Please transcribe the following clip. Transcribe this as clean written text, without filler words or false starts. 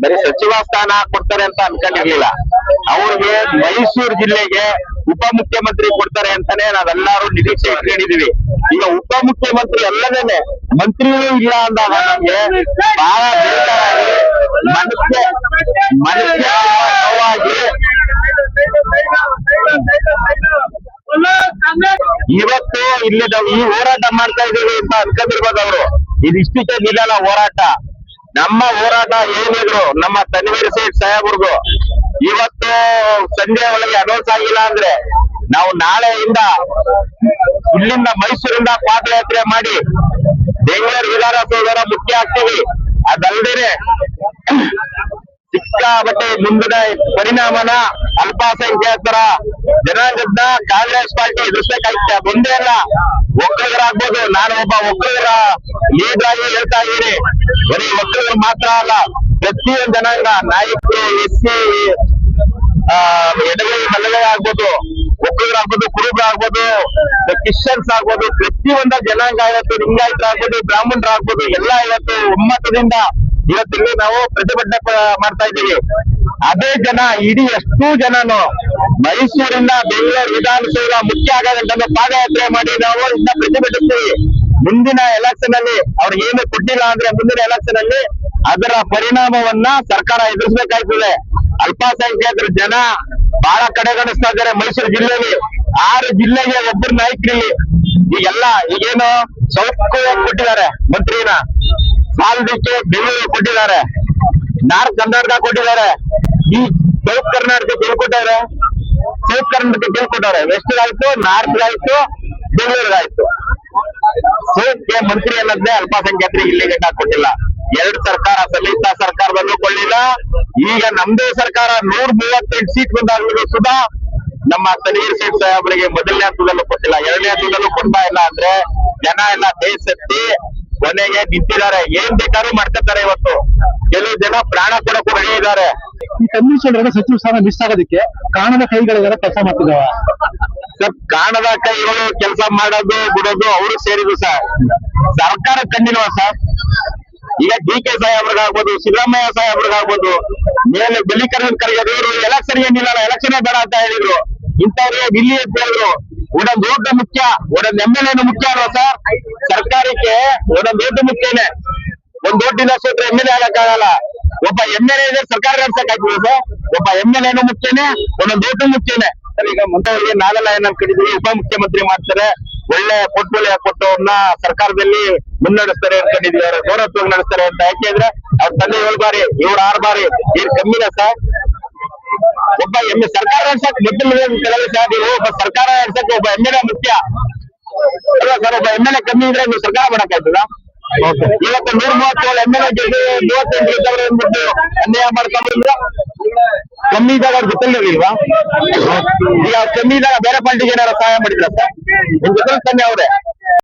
ಬರೀ ಸಚಿವ ಸ್ಥಾನ ಕೊಡ್ತಾರೆ ಅಂತ ಅನ್ಕೊಂಡಿರ್ಲಿಲ್ಲ. ಅವ್ರಿಗೆ ಮೈಸೂರು ಜಿಲ್ಲೆಗೆ ಉಪಮುಖ್ಯಮಂತ್ರಿ ಕೊಡ್ತಾರೆ ಅಂತಾನೆ ನಾವೆಲ್ಲರೂ ನಿರೀಕ್ಷೆ ಇಟ್ಕೊಂಡಿದೀವಿ. ಈಗ ಉಪಮುಖ್ಯಮಂತ್ರಿ ಅಲ್ಲದೇನೆ ಮಂತ್ರಿಯೂ ಇಲ್ಲ ಅಂದಾಗ ನಮ್ಗೆ ಬಹಳ ಬೇಜಾರಾಗಿ ಮನಸ್ಸಿಗೆ ನೋವಾಗಿ ಇವತ್ತು ಇಲ್ಲಿ ನಾವು ಈ ಹೋರಾಟ ಮಾಡ್ತಾ ಇದೀವಿ ಅಂತ ಅನ್ಕೊಂಡಿರ್ಬೋದು ಅವರು. ಇದಿಷ್ಟಕ್ಕೆ ನಿಲ್ಲಲ್ಲ ಹೋರಾಟ. ನಮ್ಮ ಹೋರಾಟ ಏನಿದ್ರು ನಮ್ಮ ತನ್ವೀರ್ ಸೇಠ್ ಸಾಹೇಬ್ರಿಗೂ ಇವತ್ತು ಸಂಜೆ ಒಳಗೆ ಅನೌನ್ಸ್ ಆಗಿಲ್ಲ ಅಂದ್ರೆ ನಾವು ನಾಳೆಯಿಂದ ಇಲ್ಲಿಂದ ಮೈಸೂರಿಂದ ಪಾದಯಾತ್ರೆ ಮಾಡಿ ಬೆಂಗಳೂರು ವಿಧಾನಸೌಧ ಮುಖ್ಯ ಆಗ್ತೀವಿ. ಅದಲ್ಲದೆ ಸಿಕ್ಕಾಪಟ್ಟೆ ಮುಂದಿನ ಪರಿಣಾಮನ ಅಲ್ಪಸಂಖ್ಯಾತರ ಜನಾಂಗದ ಕಾಂಗ್ರೆಸ್ ಪಾರ್ಟಿ ಎದುರಿಸಬೇಕಾಗುತ್ತೆ. ಮುಂದೆ ಅಲ್ಲ, ಒಕ್ಕಲಿಗರಾಗ್ಬೋದು. ನಾನು ಒಬ್ಬ ಒಕ್ಕಲಿಗರ ಲೀಡರ್ ಆಗಿ ಹೇಳ್ತಾ ಇದ್ದೀನಿ. ಬರೀ ಒಕ್ಕಲಿಗರು ಮಾತ್ರ ಅಲ್ಲ, ಪ್ರತಿಯೊಂದು ಜನಾಂಗ, ನಾಯಕರು, ಎಸ್ಸಿ, ಎಡಗೈ ಬಲಗೈ ಆಗ್ಬೋದು, ಒಕ್ಕಲಿಗರಾಗ್ಬೋದು, ಕುರುಬರಾಗ್ಬೋದು, ಕ್ರಿಶ್ಚಿಯನ್ಸ್ ಆಗ್ಬೋದು, ಪ್ರತಿಯೊಂದ ಜನಾಂಗ ಇವತ್ತು ಲಿಂಗಾಯತರಾಗ್ಬೋದು, ಬ್ರಾಹ್ಮಣರಾಗ್ಬೋದು, ಎಲ್ಲ ಇವತ್ತು ಒಮ್ಮತದಿಂದ ಇವತ್ತಿಲ್ಲಿ ನಾವು ಪ್ರತಿಭಟನೆ ಮಾಡ್ತಾ ಇದ್ದೀವಿ. ಅದೇ ಜನ ಇಡೀ ಎಷ್ಟು ಜನನು ಮೈಸೂರಿಂದ ಬೆಂಗಳೂರು ವಿಧಾನಸೌಧ ಮುಖ್ಯ ಆಗದಂತ ಪಾದಯಾತ್ರೆ ಮಾಡಿ ನಾವು ಇನ್ನ ಪ್ರತಿಭಟಿಸ್ತೀವಿ. ಮುಂದಿನ ಎಲೆಕ್ಷನ್ ಅಲ್ಲಿ ಅವ್ರಿಗೆ ಏನು ಕೊಟ್ಟಿಲ್ಲ ಅಂದ್ರೆ ಮುಂದಿನ ಎಲೆಕ್ಷನ್ ಅಲ್ಲಿ ಅದರ ಪರಿಣಾಮವನ್ನ ಸರ್ಕಾರ ಎದುರಿಸಬೇಕಾಗ್ತದೆ. ಅಲ್ಪಸಂಖ್ಯಾತರ ಜನ ಬಹಳ ಕಡೆಗಣಿಸ್ತಾ ಇದ್ದಾರೆ. ಮೈಸೂರು ಜಿಲ್ಲೆಯಲ್ಲಿ 6 ಜಿಲ್ಲೆಗೆ ಒಬ್ಬರು ನಾಯಕರಲ್ಲಿ ಈಗೆಲ್ಲ ಈಗೇನು ಸೌತ್ ಕೊಟ್ಟಿದ್ದಾರೆ ಮಂತ್ರಿನ, ಸಾಲದಕ್ಕೆ ಬೆಂಗಳೂರು ಕೊಟ್ಟಿದ್ದಾರೆ, ನಾರ್ತ್ ಕರ್ನಾಟಕ ಕೊಟ್ಟಿದ್ದಾರೆ, ಈ ಸೌತ್ ಕರ್ನಾಟಕ ಕೊಟ್ಟಾರೆ, ಸೌತ್ ಕರ್ನಾಟಕ ಕೊಟ್ಟಾರೆ, ವೆಸ್ಟ್ ಆಯ್ತು, ನಾರ್ತ್ ಆಯ್ತು, ಬೆಂಗಳೂರಿಗಾಯ್ತು. ಸೌತ್ಗೆ ಮಂತ್ರಿ ಅನ್ನೋದೇ ಅಲ್ಪಸಂಖ್ಯಾತರಿಗೆ ಇಲ್ಲಿಗೆ ಕೊಟ್ಟಿಲ್ಲ. 2 ಸರ್ಕಾರ ಸಮ್ಮಿಶ್ರ ಸರ್ಕಾರದಲ್ಲೂ ಕೊಳ್ಳಿಲ್ಲ. ಈಗ ನಮ್ದೇ ಸರ್ಕಾರ 138 ಸೀಟ್ ಬಂದಾಗಲೂ ಸುಧಾ ನಮ್ಮ ತನ್ವೀರ್ ಸೇಠ್ ಸಾಹೇಬರಿಗೆ ಮೊದಲನೇ ಹಂತದಲ್ಲೂ ಕೊಟ್ಟಿಲ್ಲ, 2ನೇ ಹಂತದಲ್ಲೂ ಕೊಡ್ತಾ ಇಲ್ಲ ಅಂದ್ರೆ ಜನ ಎಲ್ಲ ಬೇಸತ್ತಿ ಕೊನೆಗೆ ನಿಂತಿದ್ದಾರೆ. ಏನ್ ಬೇಕಾದ್ರೂ ಮಾಡ್ಕೊತಾರೆ. ಇವತ್ತು ಕೆಲವು ಜನ ಪ್ರಾಣ ಕೊಡಕ್ಕೂ ರೆಡಿ ಇದ್ದಾರೆ. ಈ ಕಮಿಷನ್ ಸಚಿವ ಸ್ಥಾನ ಮಿಸ್ ಆಗೋದಕ್ಕೆ ಕಾಣದ ಕೈಗಳಿಗೆಲ್ಲ ಕೆಲಸ ಮಾಡ್ತಿದ್ದಾವ ಸರ್. ಕಾಣದ ಕೈಗಳು ಕೆಲಸ ಮಾಡೋದು ಬಿಡೋದು ಅವರು ಸೇರಿದ್ರು ಸರ್. ಸರ್ಕಾರ ಕಂಡಿಲ್ವಾ ಸರ್? ಈಗ DK ಸಾಹೇಬ್ರಿಗಾಗ್ಬೋದು, ಸಿದ್ದರಾಮಯ್ಯ ಸಾಹೇಬ್ರಿಗಾಗ್ಬೋದು, ಮೇಲೆ ಬಲಿಕರಣ ಕರೆಯೋದು ಎಲೆಕ್ಷನ್ ಏನಿಲ್ಲ, ಎಲೆಕ್ಷನ್ ಬೇಡ ಅಂತ ಹೇಳಿದ್ರು. ಇಂಥವ್ರಿಗೆ ಇಲ್ಲಿ ಅಂತ ಹೇಳಿದ್ರು. ಒಂದೊಂದು ಓಟ್ ಮುಖ್ಯ, ಒಂದೊಂದು MLA ಮುಖ್ಯ ಅಲ್ವಾ ಸರ್? ಸರ್ಕಾರಕ್ಕೆ ಒಂದೊಂದು ಓಟ್ ಮುಖ್ಯನೇ. ಒಂದ್ ಓಟಿಂದ ಸೋತ್ರೆ MLA ಆಗಕ್ಕಾಗಲ್ಲ. ಒಬ್ಬ MLA ಇದೆ ಸರ್ಕಾರ ನಡೆಸಕ್ಕಾಗ್ತದೆ ಸರ್. ಒಬ್ಬ MLA ಮುಖ್ಯನೇ, ಒಂದೊಂದು ಓಟು ಮುಖ್ಯನೇ. ಈಗ ಮುಂದವರಿಗೆ ನಾವೆಲ್ಲ ಏನ್ ಅನ್ಕೊಂಡಿದೀವಿ, ಉಪಮುಖ್ಯಮಂತ್ರಿ ಮಾಡ್ತಾರೆ, ಒಳ್ಳೆ ಪೋರ್ಟ್ಫೋಲಿಯೋ ಕೊಟ್ಟು ಅವ್ರನ್ನ ಸರ್ಕಾರದಲ್ಲಿ ಮುನ್ನಡೆಸ್ತಾರೆ ಅನ್ಕೊಂಡಿದೀವಿ. ಅವ್ರ ಗೌರವವಾಗಿ ನಡೆಸ್ತಾರೆ ಅಂತ. ಯಾಕೆಂದ್ರೆ ಅವ್ರ ತಂದೆ 7 ಬಾರಿ, ಇವ್ರು 6 ಬಾರಿ, ಏನ್ ಕಮ್ಮಿನ ಸರ್? ಒಬ್ಬ ಸರ್ಕಾರ ನಡೆಸಕ್ ಮೊದಲು ಸರ್, ನೀವು ಒಬ್ಬ ಸರ್ಕಾರ ನಡೆಸಕ್ಕೆ ಒಬ್ಬ MLA ಮುಖ್ಯ ಅಲ್ವಾ ಸರ್? ಒಬ್ಬ MLA ಕಮ್ಮಿ ಇದ್ರೆ ನೀವು ಸರ್ಕಾರ ಮಾಡಕ್ಕಾಗ್ತದ? ಇವತ್ತು 137 MLA 38 ಇದ್ದವರು ಅಂದ್ಬಿಟ್ಟು ಅನ್ಯಾಯ ಮಾಡ್ಕೊಂಡ್ರೆ ಕಮ್ಮಿ ಇದ್ದಾಗ ಅವ್ರು ಗೊತ್ತಿರ್ಲಿಲ್ವಾ? ಈಗ ಕಮ್ಮಿ ಇದ್ದಾಗ ಬೇರೆ ಪಾರ್ಟಿಗೆ ಏನಾರ ಸಹಾಯ ಮಾಡಿದ್ರ ಸರ್? ನಿಮ್ ಜೊತೆ ತಾನೆ ಅವ್ರೆ.